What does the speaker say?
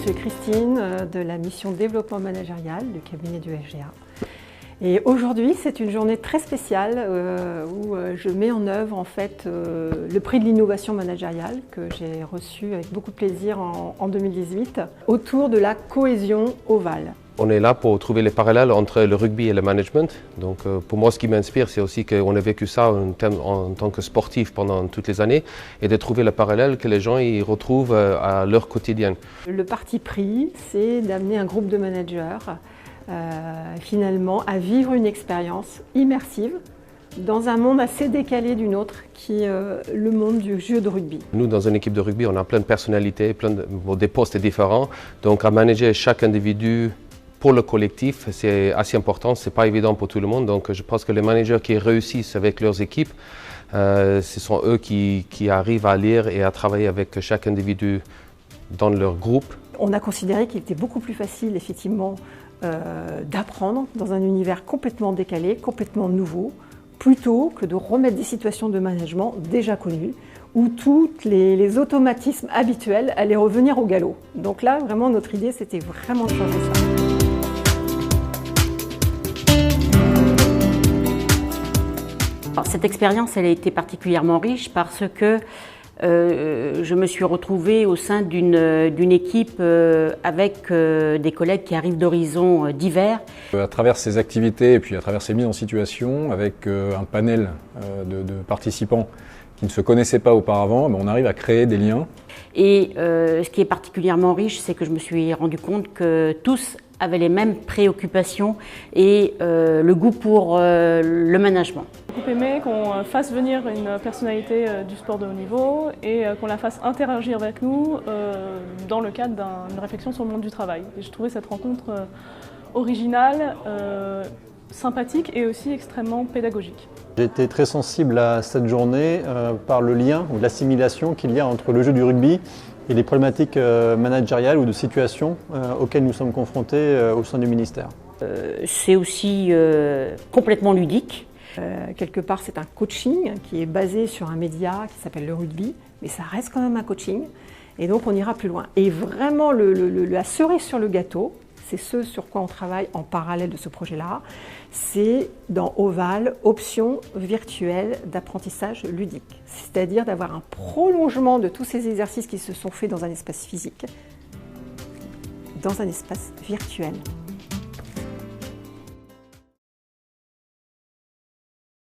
suis Christine de la mission développement managérial du cabinet du FGA. Et aujourd'hui, c'est une journée très spéciale où je mets en œuvre en fait le prix de l'innovation managériale que j'ai reçu avec beaucoup de plaisir en 2018 autour de la cohésion ovale. On est là pour trouver les parallèles entre le rugby et le management. Donc pour moi, ce qui m'inspire, c'est aussi qu'on a vécu ça en tant que sportif pendant toutes les années et de trouver le parallèle que les gens y retrouvent à leur quotidien. Le parti pris, c'est d'amener un groupe de managers finalement à vivre une expérience immersive dans un monde assez décalé du nôtre qui est le monde du jeu de rugby. Nous, dans une équipe de rugby, on a plein de personnalités, des postes différents. Donc à manager chaque individu pour le collectif, c'est assez important, ce n'est pas évident pour tout le monde. Donc je pense que les managers qui réussissent avec leurs équipes, ce sont eux qui arrivent à lire et à travailler avec chaque individu dans leur groupe. On a considéré qu'il était beaucoup plus facile, effectivement, d'apprendre dans un univers complètement décalé, complètement nouveau, plutôt que de remettre des situations de management déjà connues, où tous les automatismes habituels allaient revenir au galop. Donc là, vraiment, notre idée, c'était vraiment de changer ça. Cette expérience, elle a été particulièrement riche parce que je me suis retrouvée au sein d'une équipe avec des collègues qui arrivent d'horizons divers. À travers ces activités et puis à travers ces mises en situation, avec un panel de participants qui ne se connaissaient pas auparavant, on arrive à créer des liens. Et ce qui est particulièrement riche, c'est que je me suis rendu compte que tous avaient les mêmes préoccupations et le goût pour le management. J'ai beaucoup aimé qu'on fasse venir une personnalité du sport de haut niveau et qu'on la fasse interagir avec nous dans le cadre d'une réflexion sur le monde du travail. Et je trouvais cette rencontre originale, sympathique et aussi extrêmement pédagogique. J'ai été très sensible à cette journée par le lien ou l'assimilation qu'il y a entre le jeu du rugby et les problématiques managériales ou de situations auxquelles nous sommes confrontés au sein du ministère. C'est aussi complètement ludique. Quelque part, c'est un coaching qui est basé sur un média qui s'appelle le rugby, mais ça reste quand même un coaching. Et donc, on ira plus loin. Et vraiment, la cerise sur le gâteau, c'est ce sur quoi on travaille en parallèle de ce projet-là, c'est dans Oval, option virtuelle d'apprentissage ludique. C'est-à-dire d'avoir un prolongement de tous ces exercices qui se sont faits dans un espace physique, dans un espace virtuel.